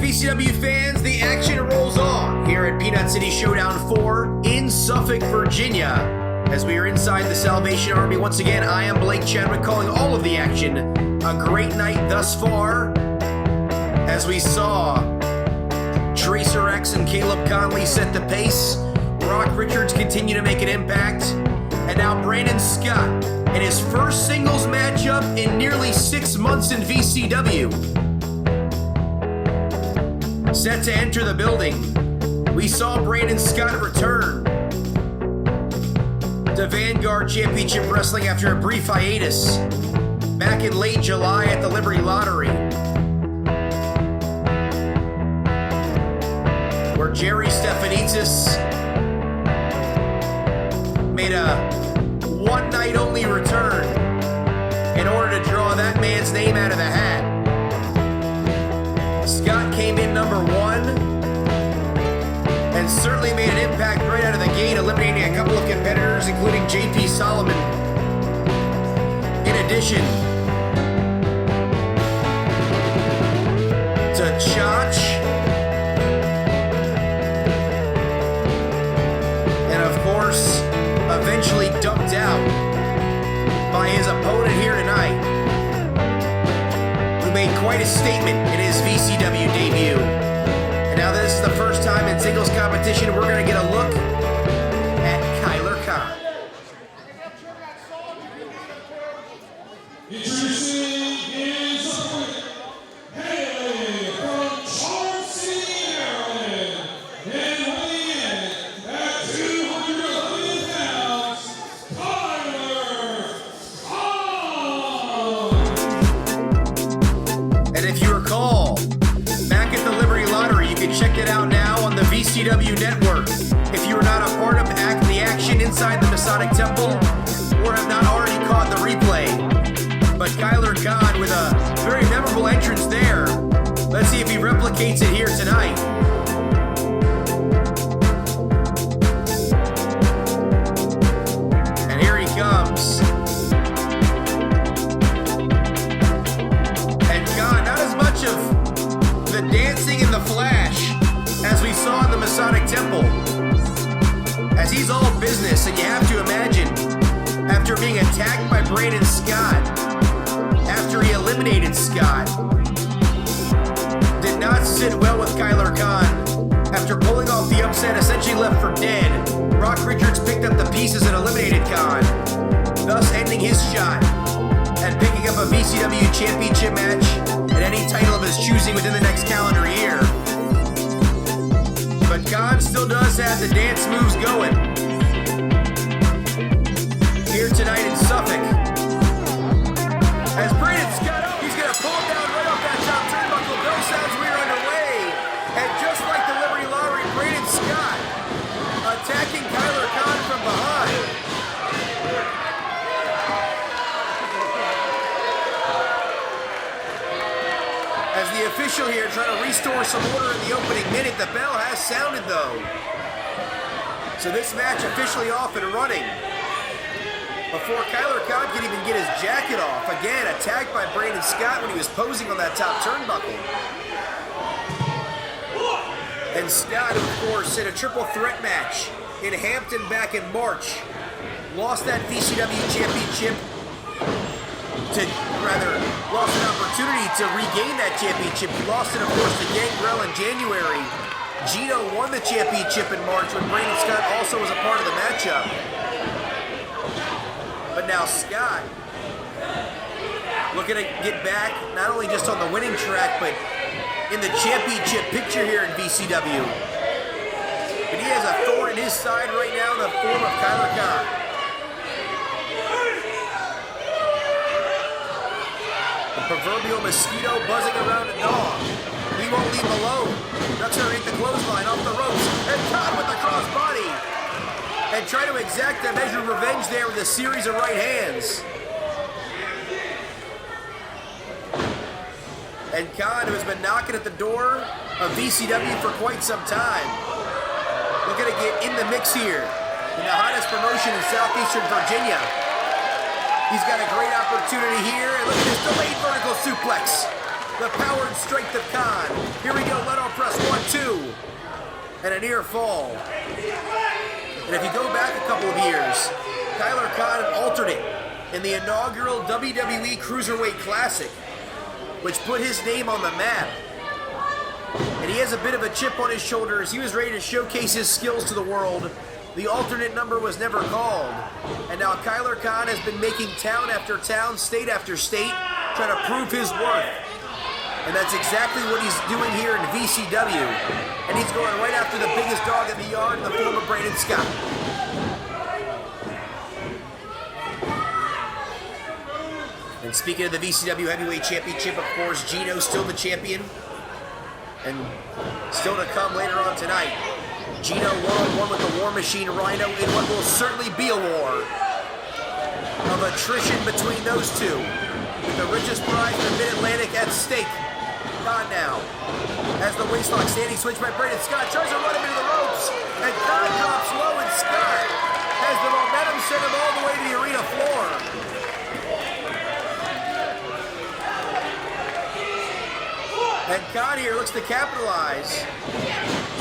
VCW fans, the action rolls on here at Peanut City Showdown 4 in Suffolk, Virginia. As we are inside the Salvation Army once again, I am Blake Chadwick calling all of the action. A great night thus far as we saw Tracer X and Caleb Conley set the pace. Rock Richards continue to make an impact. And now Brandon Scott in his first singles matchup in nearly 6 months in VCW. Set to enter the building, we saw Brandon Scott return to Vanguard Championship Wrestling after a brief hiatus back in late July at the Liberty Lottery, where Jerry Stefanitsis made a one-night-only return in order to draw that man's name out of the hat. Scott came in number 1 and certainly made an impact right out of the gate, eliminating a couple of competitors, including JP Solomon. In addition to Chach, and of course, eventually dumped out by his opponent here tonight, who made quite a statement in his VCW debut. And now this is the first time in singles competition we're going to get a look at Kyler Khan. Introducing his opponent, hailing from Chauncey, Maryland, and weighing in at 211 pounds, Kyler Khan. And if you recall, back at the Liberty Lottery, you can check it out now on the VCW network. If you are not a part of the action inside the Masonic Temple, or have not already caught the replay. But Kyler Khan with a very memorable entrance there. Let's see if he replicates it here tonight. And here he comes. And Khan, not as much of the dancing and the flash as we saw in the Masonic Temple, as he's all business. And you have to imagine, after being attacked by Brandon Scott, after he eliminated Scott, did not sit well with Kyler Khan. After pulling off the upset, essentially left for dead, Rock Richards picked up the pieces and eliminated Khan, thus ending his shot and picking up a VCW championship match and any title of his choosing within the next calendar year. But Khan still does have the dance moves going. Here tonight in Suffolk, as Brandon Scott, he's going to pull him down right off that top turnbuckle. Bell sounds we are underway. And just like the Liberty Lottery, Brandon Scott attacking Kyler Khan from behind. As the official here trying to restore some order in the opening minute, the bell has sounded though. So this match officially off and running. Before Kyler Khan can even get his jacket off. Again, attacked by Brandon Scott when he was posing on that top turnbuckle. And Scott, of course, in a triple threat match in Hampton back in March, lost that VCW championship lost an opportunity to regain that championship. He lost it, of course, to Gangrel in January. Gino won the championship in March when Brandon Scott also was a part of the matchup. But now Scott looking to get back, not only just on the winning track, but in the championship picture here in VCW. But he has a thorn in his side right now in the form of Kyler Khan. The proverbial mosquito buzzing around a dog. He won't leave him alone. Ducks underneath the clothesline, off the ropes, and Khan with the crossbody. and try to exact a measure of revenge there with a series of right hands. And Khan, who has been knocking at the door of VCW for quite some time, looking to get in the mix here in the hottest promotion in southeastern Virginia. He's got a great opportunity here, and look at this delayed vertical suplex. The power and strength of Khan. Here we go, let-on press, 1-2. And a near fall. And if you go back a couple of years, Tyler Khan altered it in the inaugural WWE Cruiserweight Classic, which put his name on the map. And he has a bit of a chip on his shoulders. He was ready to showcase his skills to the world. The alternate number was never called. And now Kyler Khan has been making town after town, state after state, trying to prove his worth. And that's exactly what he's doing here in VCW. And he's going right after the biggest dog in the yard, the former Brandon Scott. And speaking of the VCW Heavyweight Championship, of course, Gino's still the champion. And still to come later on tonight, Gino one-on-one with the War Machine Rhino in what will certainly be a war of attrition between those two, with the richest prize in the Mid-Atlantic at stake. Khan now has the waistlock, standing switch by Brandon Scott, tries to run him into the ropes, and Khan drops low, and Scott has the momentum send him all the way to the arena floor. And Khan here looks to capitalize.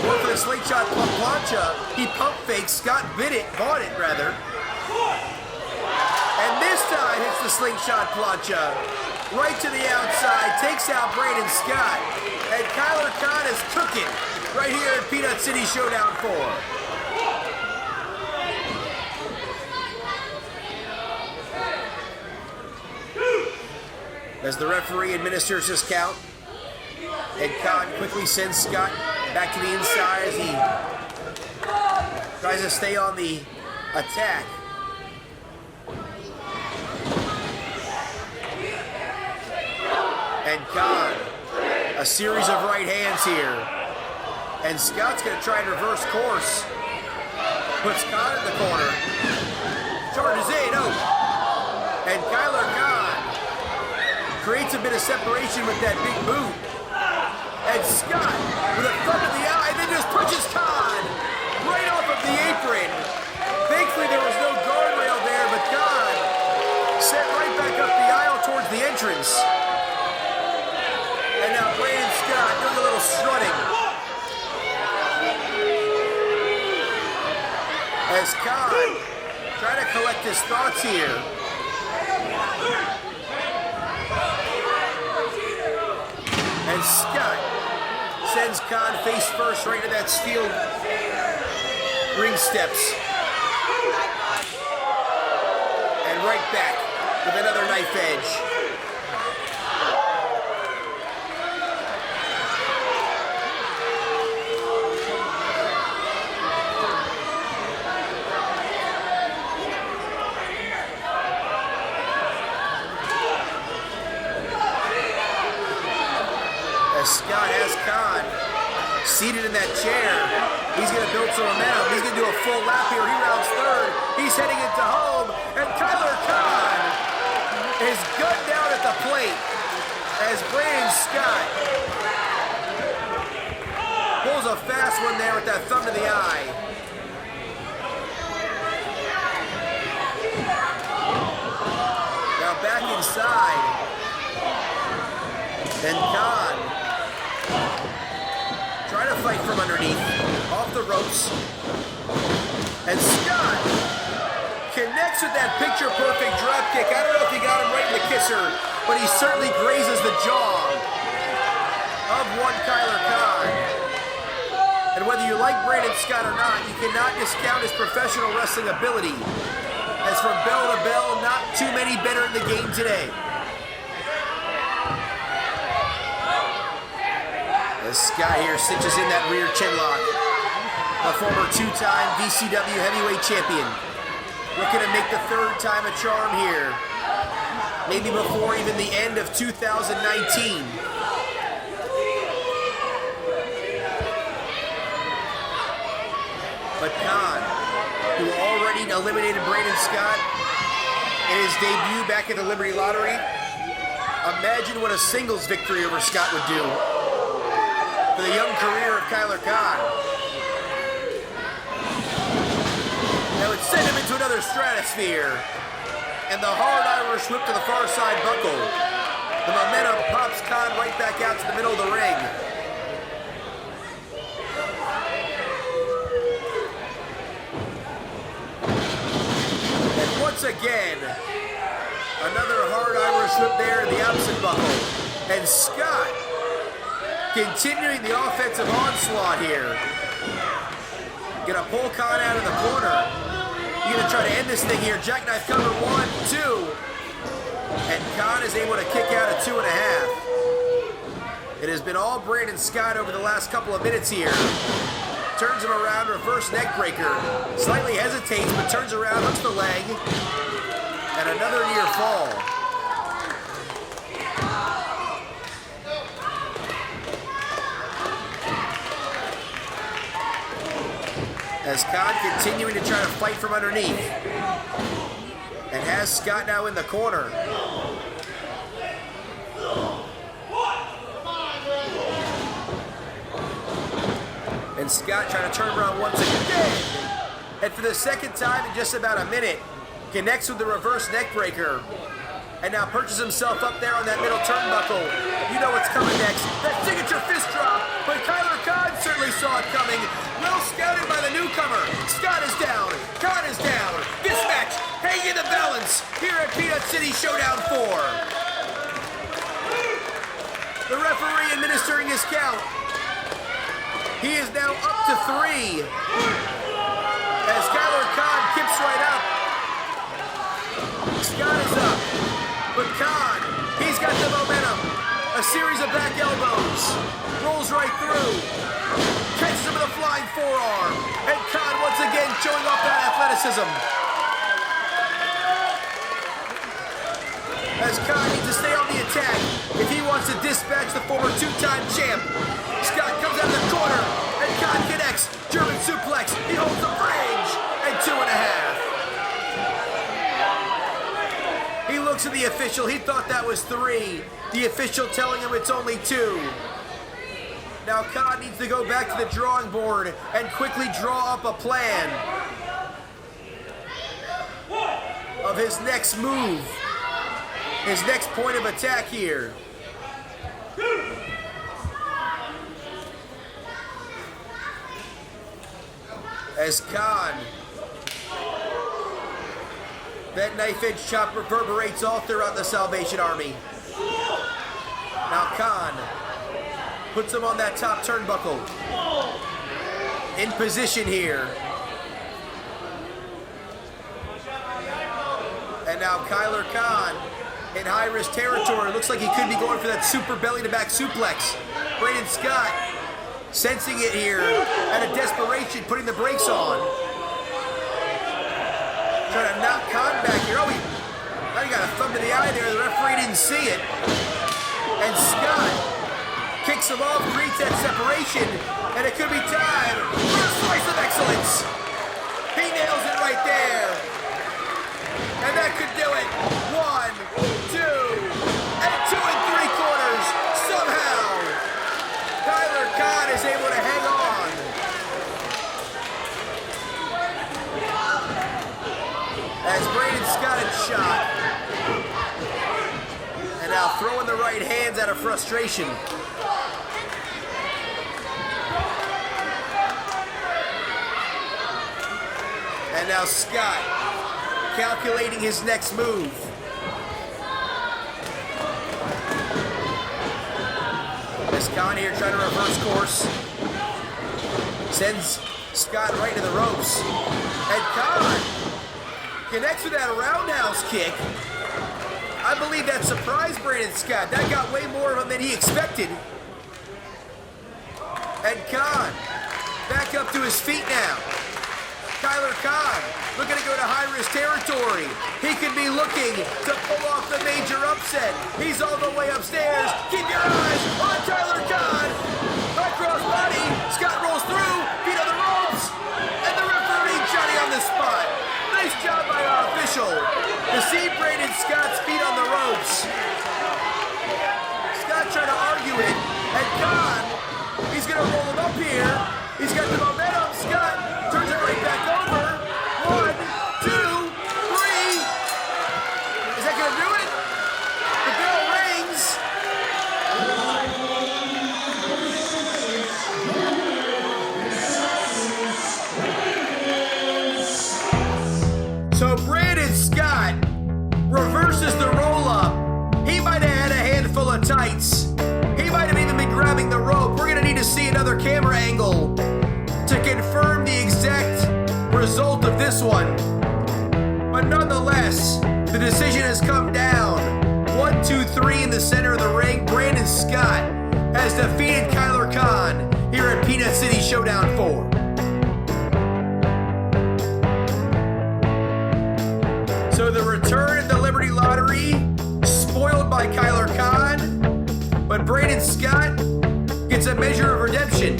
Going for the slingshot plancha. He pump fakes. Scott bought it rather. And this time hits the slingshot plancha. Right to the outside. Takes out Brandon Scott. And Kyler Khan has took it right here at Peanut City Showdown 4. As the referee administers his count, and Khan quickly sends Scott back to the inside as he tries to stay on the attack. And Khan, a series of right hands here. And Scott's going to try and reverse course. Puts Khan in the corner. Charges in, And Kyler Khan creates a bit of separation with that big boot. And Scott, with a thumb in the eye, then just pushes Khan right off of the apron. Thankfully, there was no guardrail there, but Khan set right back up the aisle towards the entrance. And now Brandon Scott doing a little strutting. As Khan trying to collect his thoughts here. And Scott sends Khan face first right to that steel ring steps. And right back with another knife edge. As Scott has Khan seated in that chair, he's going to build some momentum. He's going to do a full lap here. He rounds third. He's heading into home. And Kyler Khan is gunned down at the plate as Brandon Scott pulls a fast one there with that thumb to the eye. Now back inside. And Khan trying to fight from underneath, off the ropes. And Scott connects with that picture-perfect drop kick. I don't know if he got him right in the kisser, but he certainly grazes the jaw of one Kyler Khan. And whether you like Brandon Scott or not, you cannot discount his professional wrestling ability. As from bell to bell, not too many better in the game today. As Scott here cinches in that rear chin lock. The former two-time VCW heavyweight champion. Looking to make the third time a charm here. Maybe before even the end of 2019. But Khan who already eliminated Brandon Scott in his debut back at the Liberty Lottery. Imagine what a singles victory over Scott would do for the young career of Kyler Khan. That would send him into another stratosphere. And the hard Irish whip to the far side buckle. The momentum pops Khan right back out to the middle of the ring. And once again, another hard Irish whip there in the opposite buckle. And Scott continuing the offensive onslaught here. Gonna pull Khan out of the corner. You're gonna try to end this thing here. Jackknife cover 1, 2. And Khan is able to kick out at 2.5. It has been all Brandon Scott over the last couple of minutes here. Turns him around, reverse neck breaker. Slightly hesitates, but turns around, hooks the leg. And another near fall. As Khan continuing to try to fight from underneath. And has Scott now in the corner. And Scott trying to turn around once again. And for the second time in just about a minute, connects with the reverse neck breaker. And now perches himself up there on that middle turnbuckle. You know what's coming next. That signature fist drop. But Kyler Khan certainly saw it coming. Well scouted by the newcomer. Scott is down. Khan is down. This match hanging in the balance here at Peanut City Showdown 4. The referee administering his count. He is now up to 3. As Kyler Khan kips right up. Scott is up. But Khan, he's got the momentum. A series of back elbows. Rolls right through. Catches him with a flying forearm. And Khan once again showing off that athleticism. As Khan needs to stay on the attack if he wants to dispatch the former 2-time champ. Scott comes out of the corner. And Khan connects. German suplex. He holds the bridge. And 2.5. He looks at the official. He thought that was 3. The official telling him it's only 2. Now Khan needs to go back to the drawing board and quickly draw up a plan of his next move. His next point of attack here. As Khan, that knife edge chop reverberates all throughout the Salvation Army. Now Khan puts him on that top turnbuckle. In position here. And now Kyler Khan in high-risk territory. Looks like he could be going for that super belly-to-back suplex. Brandon Scott sensing it here out of desperation, putting the brakes on. Trying to knock Khan back here. Oh, he got a thumb to the eye there. The referee didn't see it. And Scott kicks him off, creates that separation, and it could be time for a slice of excellence. He nails it right there. And that could do it. 1, 2, and 2 3/4. Somehow, Kyler Khan is able to hang on. As Brandon Scott is shot. And now throwing the right hands out of frustration. And now Scott calculating his next move. As Khan here trying to reverse course. Sends Scott right to the ropes. And Khan connects with that roundhouse kick. I believe that surprised Brandon Scott. That got way more of him than he expected. And Khan back up to his feet now. Kyler Khan looking to go to high-risk territory. He could be looking to pull off the major upset. He's all the way upstairs. Keep your eyes on Kyler Khan. High cross body. Scott rolls through. Feet on the ropes. And the referee Johnny on the spot. official to see Brandon Scott's feet on the ropes. Scott trying to argue it, and Khan, he's going to roll him up here. He's got the momentum. Scott turns it right back over. 1, 2, 3. Is that going to do it? The bell rings. So Brandon Scott reverses the roll-up. He might have had a handful of tights. He might have even been grabbing the rope. We're going to need to see another camera angle to confirm the exact result of this one. But nonetheless, the decision has come down. 1, 2, 3 in the center of the ring. Brandon Scott has defeated Kyler Khan here at Peanut City Showdown 4. So the return of the Liberty Lottery, spoiled by Kyler Khan, but Brandon Scott gets a measure of redemption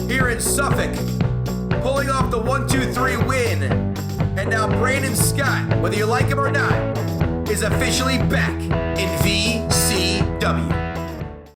here in Suffolk, pulling off the 1, 2, 3 win. And now Brandon Scott, whether you like him or not, is officially back in VCW.